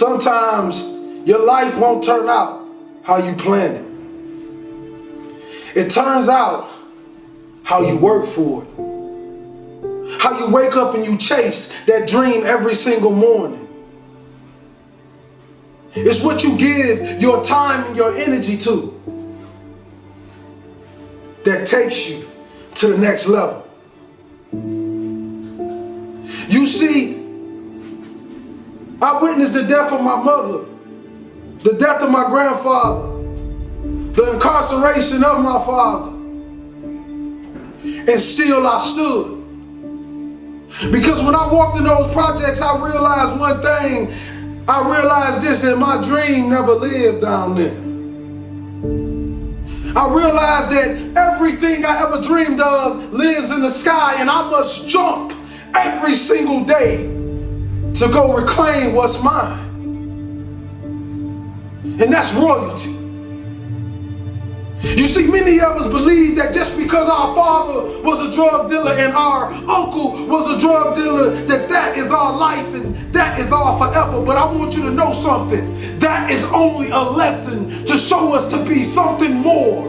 Sometimes your life won't turn out how you planned it. It turns out how you work for it. How you wake up and you chase that dream every single morning. It's what you give your time and your energy to that takes you to the next level. You see, I witnessed the death of my mother, the death of my grandfather, the incarceration of my father, and still I stood. Because when I walked in those projects, I realized one thing. I realized this, that my dream never lived down there. I realized that everything I ever dreamed of lives in the sky, and I must jump every single day to go reclaim what's mine. And that's royalty. You see, many of us believe that just because our father was a drug dealer and our uncle was a drug dealer, that is our life and that is our forever. But I want you to know something. That is only a lesson to show us to be something more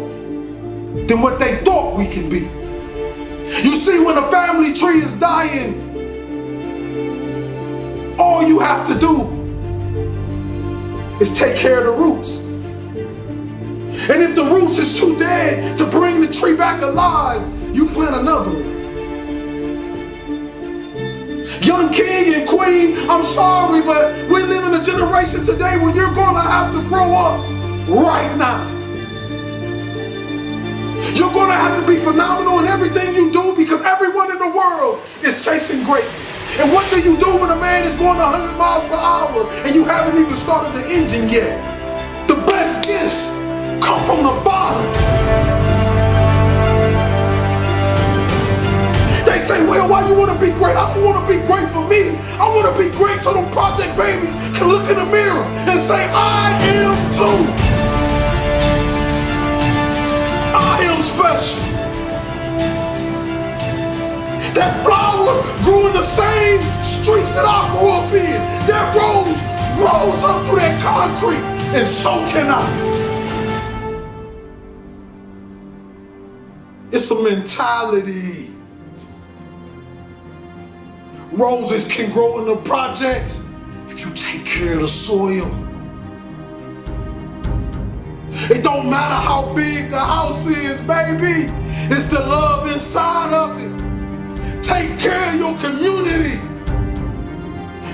than what they thought we can be. You see, when a family tree is dying, all you have to do is take care of the roots. And if the roots is too dead to bring the tree back alive, you plant another one. Young king and queen, I'm sorry, but we live in a generation today where you're going to have to grow up right now. You're going to have to be phenomenal in everything you do because everyone in the world is chasing greatness. And what do you do when a man is going 100 miles per hour and you haven't even started the engine yet? The best gifts come from the bottom. They say, well, why you want to be great? I don't want to be great for me. I want to be great so them project babies can look in the mirror and say, I am too. I am special. That flower grew in the same streets that I grew up in. That rose rose up through that concrete, and so can I. It's a mentality. Roses can grow in the projects if you take care of the soil. It don't matter how big the house is, baby. It's the love inside of it. Take care of your community.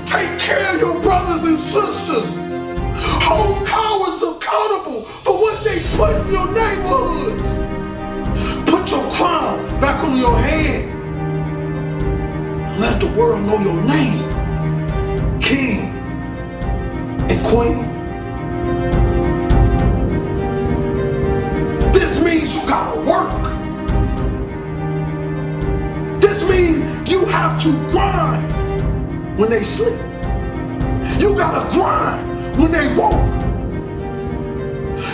Take care of your brothers and sisters. Hold cowards accountable for what they put in your neighborhoods. Put your crown back on your head. Let the world know your name, king and queen. This means you gotta work. This means you have to grind when they sleep. You gotta grind when they walk.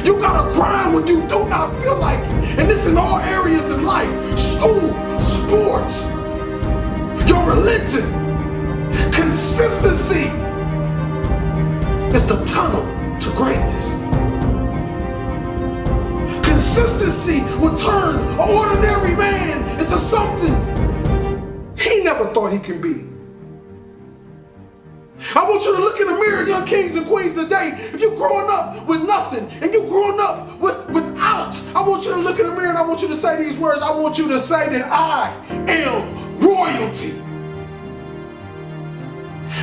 You gotta grind when you do not feel like it. And this in all areas in life. School, sports, your religion. Consistency is the tunnel to greatness. Consistency will turn an ordinary man into something he never thought he can be. I want you to look in the mirror, young kings and queens, today. If you're growing up with nothing and you're growing up without, I want you to look in the mirror and I want you to say these words. I want you to say that I am royalty.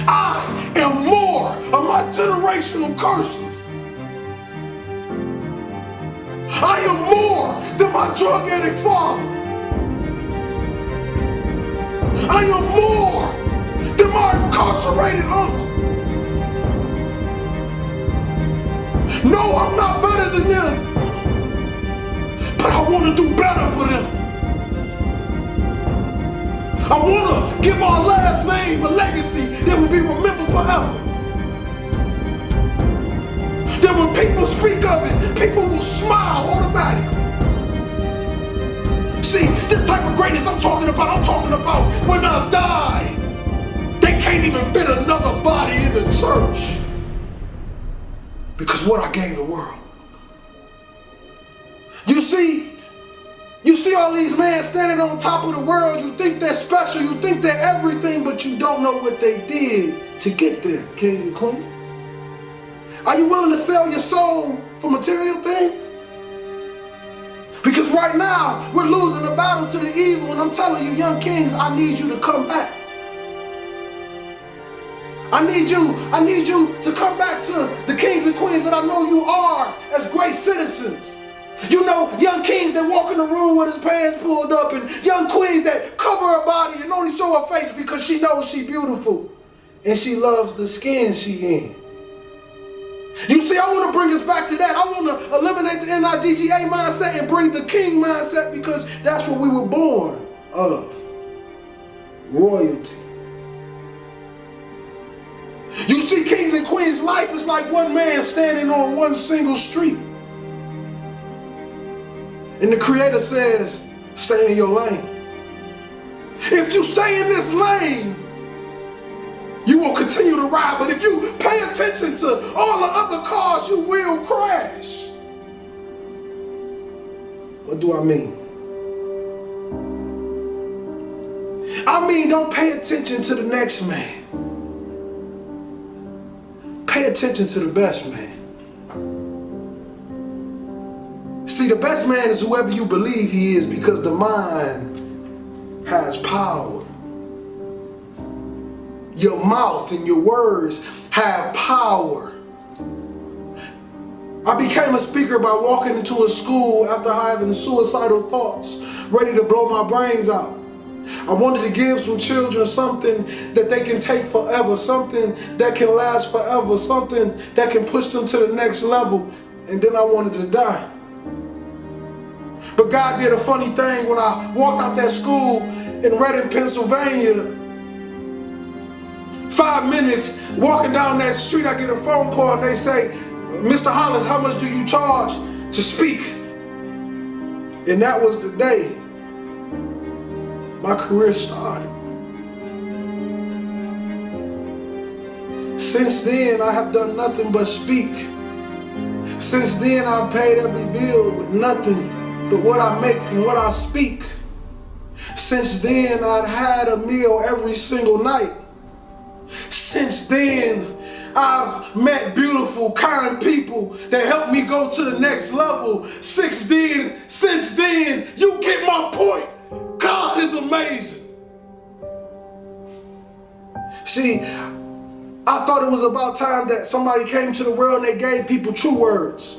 I am more of my generational curses. I am more than my drug addict father. I am more than my incarcerated uncle. No, I'm not better than them, but I want to do better for them. I want to give our last name a legacy that will be remembered forever. That when people speak of it, people will smile automatically. See, this type of greatness I'm talking about when I die, they can't even fit another body in the church. because what I gave the world. You see all these men standing on top of the world. You think they're special, you think they're everything, but you don't know what they did to get there, kings and queens. Are you willing to sell your soul for material things? Because right now, we're losing the battle to the evil, and I'm telling you, young kings, I need you to come back. I need you to come back to the kings and queens that I know you are as great citizens. You know, young kings that walk in the room with his pants pulled up, and young queens that cover her body and only show her face because she knows she's beautiful and she loves the skin she in. You see, I want to bring us back to that. I want to eliminate the NIGGA mindset and bring the king mindset, because that's what we were born of. Royalty. You see, kings and queens, life is like one man standing on one single street. And the Creator says, stay in your lane. If you stay in this lane, you will continue to ride. But if you pay attention to all the other cars, you will crash. What do I mean? I mean, don't pay attention to the next man. Pay attention to the best man. See, the best man is whoever you believe he is, because the mind has power. Your mouth and your words have power. I became a speaker by walking into a school after having suicidal thoughts, ready to blow my brains out. I wanted to give some children something that they can take forever, something that can last forever, something that can push them to the next level, and then I wanted to die. But God did a funny thing when I walked out that school in Reading, Pennsylvania. 5 minutes walking down that street, I get a phone call and they say, Mr. Hollis, how much do you charge to speak? And that was the day my career started. Since then, I have done nothing but speak. Since then, I've paid every bill with nothing but what I make from what I speak. Since then, I've had a meal every single night. Since then, I've met beautiful, kind people that help me go to the next level. Since then, you get my point. God is amazing. See, I thought it was about time that somebody came to the world and they gave people true words.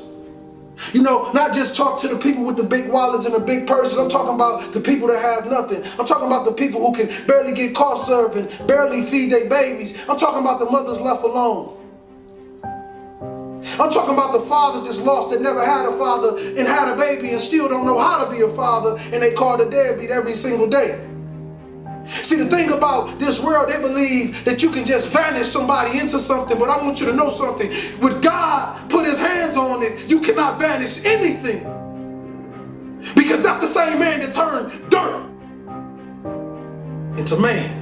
You know, not just talk to the people with the big wallets and the big purses. I'm talking about the people that have nothing. I'm talking about the people who can barely get cough syrup and barely feed their babies. I'm talking about the mothers left alone. I'm talking about the fathers that's lost that never had a father and had a baby and still don't know how to be a father, and they call the deadbeat every single day. See, the thing about this world, they believe that you can just vanish somebody into something, but I want you to know something. With God put his hands on it, you cannot vanish anything. Because that's the same man that turned dirt into man.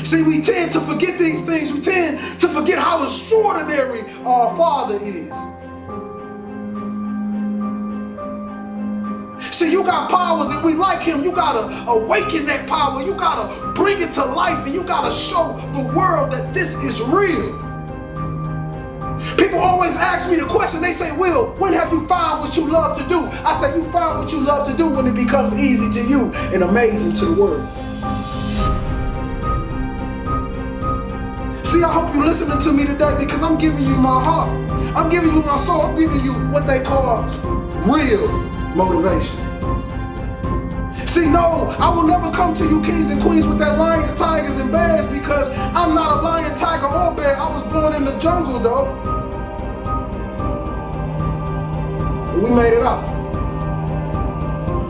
See, we tend to forget these things. We tend to forget how extraordinary our Father is. See, you got powers and we like him. You gotta awaken that power. You gotta bring it to life, and you gotta show the world that this is real. People always ask me the question, they say, Will, when have you found what you love to do? I say, you find what you love to do when it becomes easy to you and amazing to the world. See, I hope you're listening to me today, because I'm giving you my heart. I'm giving you my soul. I'm giving you what they call real motivation. See, no, I will never come to you kings and queens with that lions, tigers, and bears, because I'm not a lion, tiger, or bear. I was born in the jungle, though. But we made it out.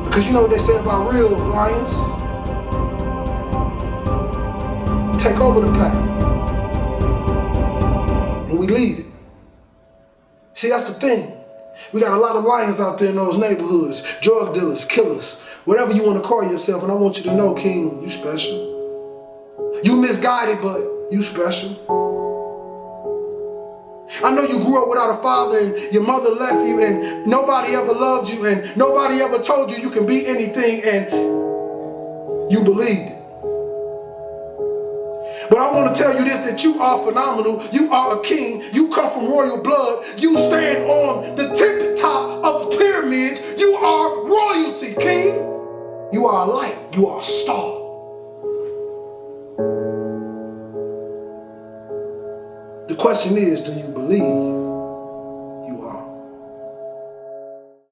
Because you know what they say about real lions? We take over the pack. And we lead it. See, that's the thing. We got a lot of lions out there in those neighborhoods, drug dealers, killers, whatever you want to call yourself. And I want you to know, King, you special. You misguided, but you special. I know you grew up without a father and your mother left you and nobody ever loved you and nobody ever told you you can be anything and you believed it. But I want to tell you this, that you are phenomenal. You are a king. You come from royal blood. You stand on the tip top of the pyramids. You are royalty, king. You are a light. You are a star. The question is, do you believe?